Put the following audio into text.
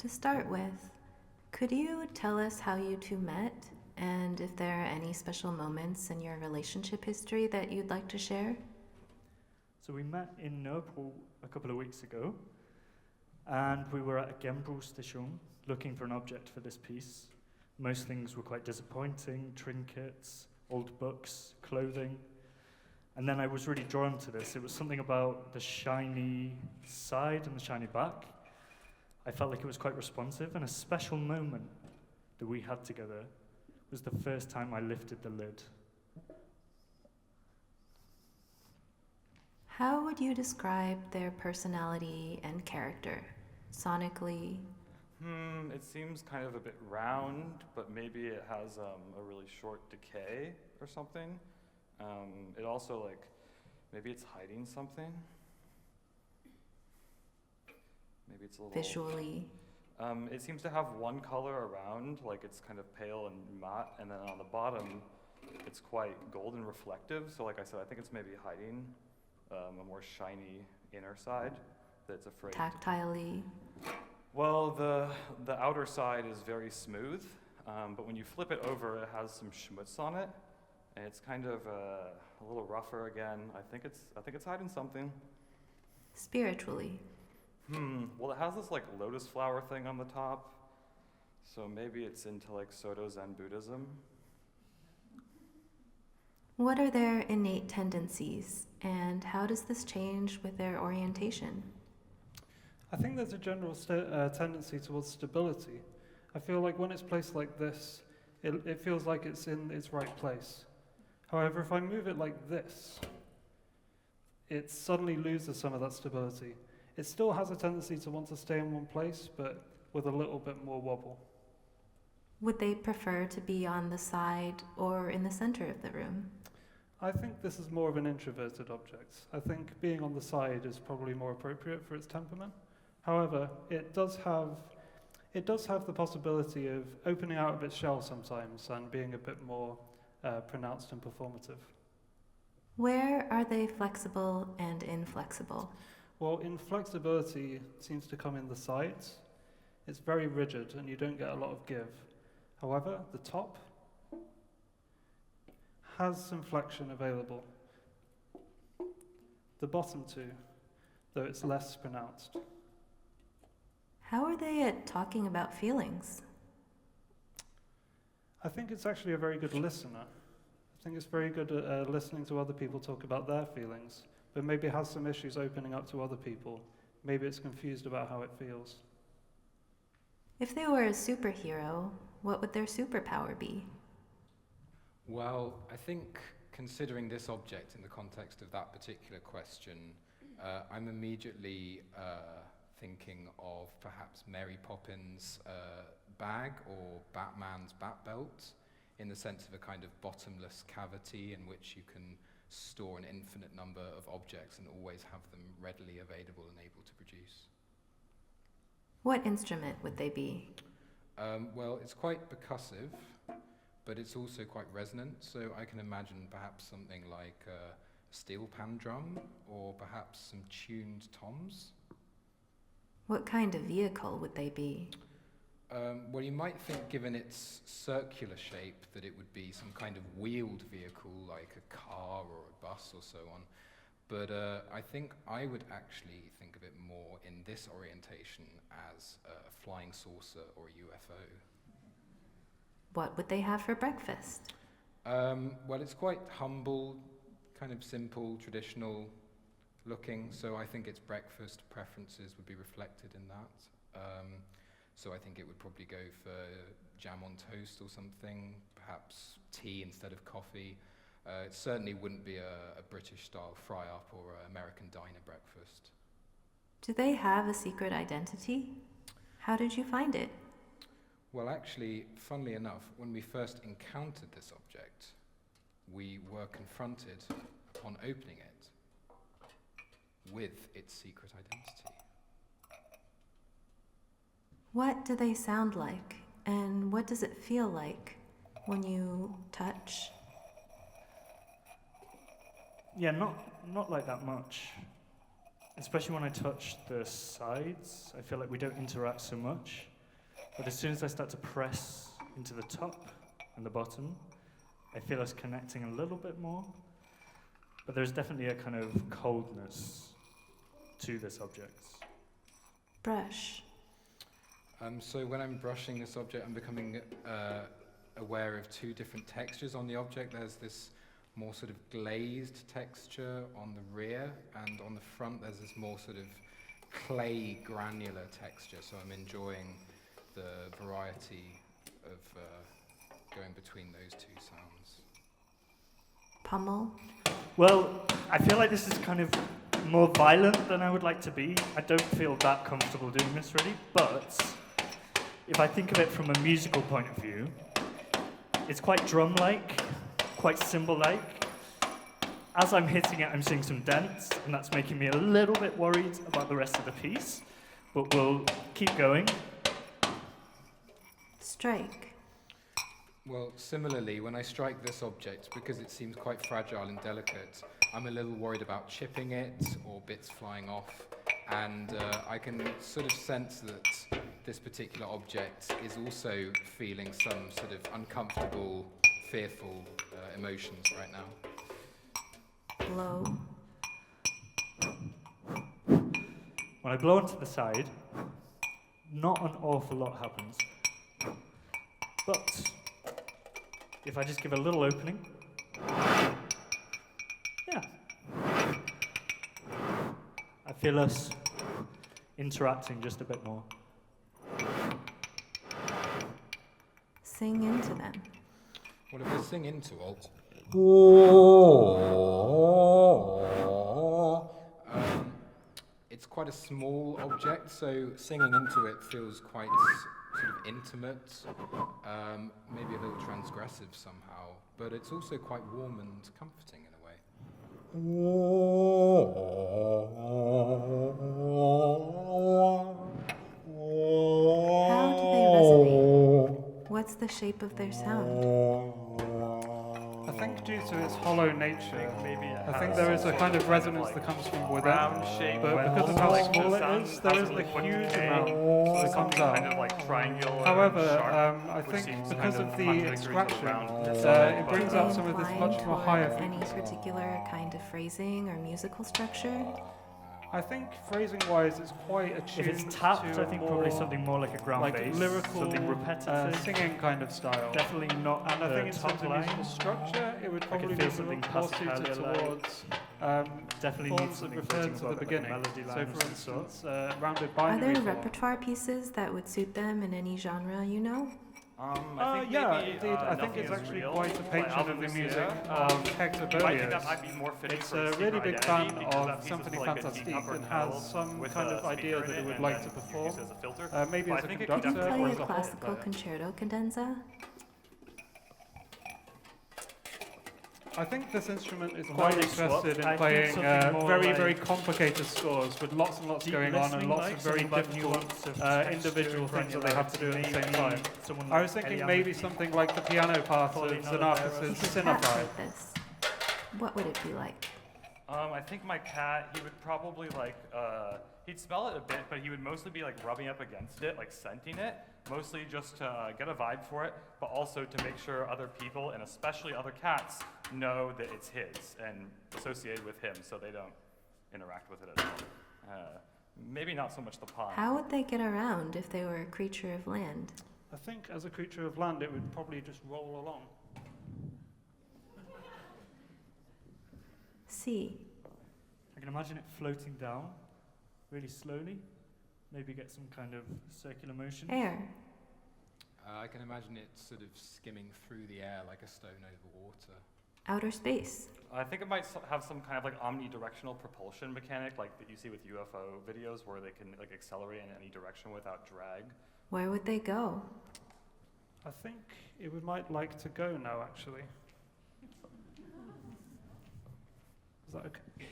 To start with, could you tell us how you two met and if there are any special moments in your relationship history that you'd like to share? So we met in Nørrebro a couple of weeks ago, and we were at a genbrugsstation looking for an object for this piece. Most things were quite disappointing: trinkets, old books, clothing. And then I was really drawn to this. It was something about the shiny side and the shiny back. I felt like it was quite responsive, and a special moment that we had together was the first time I lifted the lid. How would you describe their personality and character, sonically? It seems kind of a bit round, but maybe it has a really short decay or something. It also, like, maybe it's hiding something. Maybe it's a little... Visually? It seems to have one color around, like it's kind of pale and matte, and then on the bottom, it's quite golden reflective. So like I said, I think it's maybe hiding a more shiny inner side that it's afraid. Tactilely? Well, the outer side is very smooth, but when you flip it over, it has some schmutz on it, and it's kind of a little rougher again. I think it's hiding something. Spiritually? Well, it has this like lotus flower thing on the top, so maybe it's into like Soto Zen Buddhism. What are their innate tendencies, and how does this change with their orientation? I think there's a general tendency towards stability. I feel like when it's placed like this, it feels like it's in its right place. However, if I move it like this, it suddenly loses some of that stability. It still has a tendency to want to stay in one place, but with a little bit more wobble. Would they prefer to be on the side or in the center of the room? I think this is more of an introverted object. I think being on the side is probably more appropriate for its temperament. However, it does have the possibility of opening out of its shell sometimes and being a bit more pronounced and performative. Where are they flexible and inflexible? Well, inflexibility seems to come in the sides. It's very rigid and you don't get a lot of give. However, the top has some flexion available. The bottom two, though it's less pronounced. How are they at talking about feelings? I think it's actually a very good listener. I think it's very good at listening to other people talk about their feelings, but maybe has some issues opening up to other people. Maybe it's confused about how it feels. If they were a superhero, what would their superpower be? Well, I think considering this object in the context of that particular question, I'm immediately thinking of perhaps Mary Poppins' bag or Batman's bat belt, in the sense of a kind of bottomless cavity in which you can store an infinite number of objects and always have them readily available and able to produce. What instrument would they be? Well, it's quite percussive, but it's also quite resonant, so I can imagine perhaps something like a steel pan drum or perhaps some tuned toms. What kind of vehicle would they be? Well, you might think, given its circular shape, that it would be some kind of wheeled vehicle like a car or a bus or so on. But I think I would actually think of it more in this orientation as a flying saucer or a UFO. What would they have for breakfast? Well, it's quite humble, kind of simple, traditional looking, so I think its breakfast preferences would be reflected in that. So I think it would probably go for jam on toast or something, perhaps tea instead of coffee. It certainly wouldn't be a British-style fry-up or an American diner breakfast. Do they have a secret identity? How did you find it? Well, actually, funnily enough, when we first encountered this object, we were confronted, upon opening it, with its secret identity. What do they sound like, and what does it feel like when you touch? Yeah, not like that much. Especially when I touch the sides, I feel like we don't interact so much. But as soon as I start to press into the top and the bottom, I feel us connecting a little bit more. But there's definitely a kind of coldness to this object. Brush. So when I'm brushing this object, I'm becoming aware of two different textures on the object. There's this more sort of glazed texture on the rear, and on the front there's this more sort of clay granular texture. So I'm enjoying the variety of going between those two sounds. Pummel. Well, I feel like this is kind of more violent than I would like to be. I don't feel that comfortable doing this really, but if I think of it from a musical point of view, it's quite drum-like, quite cymbal-like. As I'm hitting it, I'm seeing some dents, and that's making me a little bit worried about the rest of the piece, but we'll keep going. Strike. Well, similarly, when I strike this object, because it seems quite fragile and delicate, I'm a little worried about chipping it or bits flying off, and I can sort of sense that this particular object is also feeling some sort of uncomfortable, fearful emotions right now. Blow. When I blow onto the side, not an awful lot happens. But if I just give a little opening, yeah, I feel us interacting just a bit more. Sing into them. Well, if I sing into it, it's quite a small object, so singing into it feels quite sort of intimate, maybe a little transgressive somehow, but it's also quite warm and comforting in a way. How do they resonate? What's the shape of their sound? I think due to its hollow nature, Maybe it I think has there is a some kind of sort resonance like that comes from within. round shape, But but because of also how like small the it sound is, there hasn't isn't a put huge K, amount so that it's comes kind out. of like triangular. However, and sharp, I which think seems because kind of the contradictory to extraction, round it itself, brings but, out some of this Inclined much more toward higher any frequency. particular kind of phrasing or musical structure? I think phrasing-wise, it's quite attuned If it's tapped, to I think more probably something more like a ground like bass, lyrical, something repetitive, singing kind of style. definitely not And I the think in top terms of line. musical structure, it would I probably can be feel something more suited Passacalia-like. towards Definitely needs forms that something referred floating to the above it, like a beginning. melody line So, of for some sort. instance, rounded Are binary there form. repertoire pieces that would suit them in any genre you know? I think Yeah, maybe, indeed. I think Nothing it's Is actually Real quite a by patron of Alvin the Lucia. music I of Hector think that Berlioz. might be more fitting It's for a Secret really big Identity fan because that of piece is Symphonie like a Fantastique deep upper and pedal has some with kind a of idea speaker that in it it would and like then to you perform. use it as a filter. Maybe But as I a think it Could could you conductor play or a as a whole. classical But concerto cadenza? I think this instrument is Well, quite they swapped. interested I in think playing something more very, like very complicated scores with lots and lots deep going on and listening, lots like of very something about difficult nuance of texture, individual things that they have to do at the same granularity, time. maybe someone I was like thinking Eliane maybe something like the piano part of Pauline Xenakis' Oliveira. If a cat Cinnabar. played this, what would it be like? I think my cat, he would probably like, he'd smell it a bit, but he would mostly be like rubbing up against it, like scenting it, mostly just to get a vibe for it, but also to make sure other people, and especially other cats, know that it's his and associated with him so they don't interact with it at all. Maybe not so much the pond. How would they get around if they were a creature of land? I think as a creature of land, it would probably just roll along. Sea. I can imagine it floating down really slowly, maybe get some kind of circular motion. Air. I can imagine it sort of skimming through the air like a stone over water. Outer space. I think it might have some kind of like omnidirectional propulsion mechanic, like that you see with UFO videos, where they can like accelerate in any direction without drag. Where would they go? I think it might like to go now, actually. Is that okay?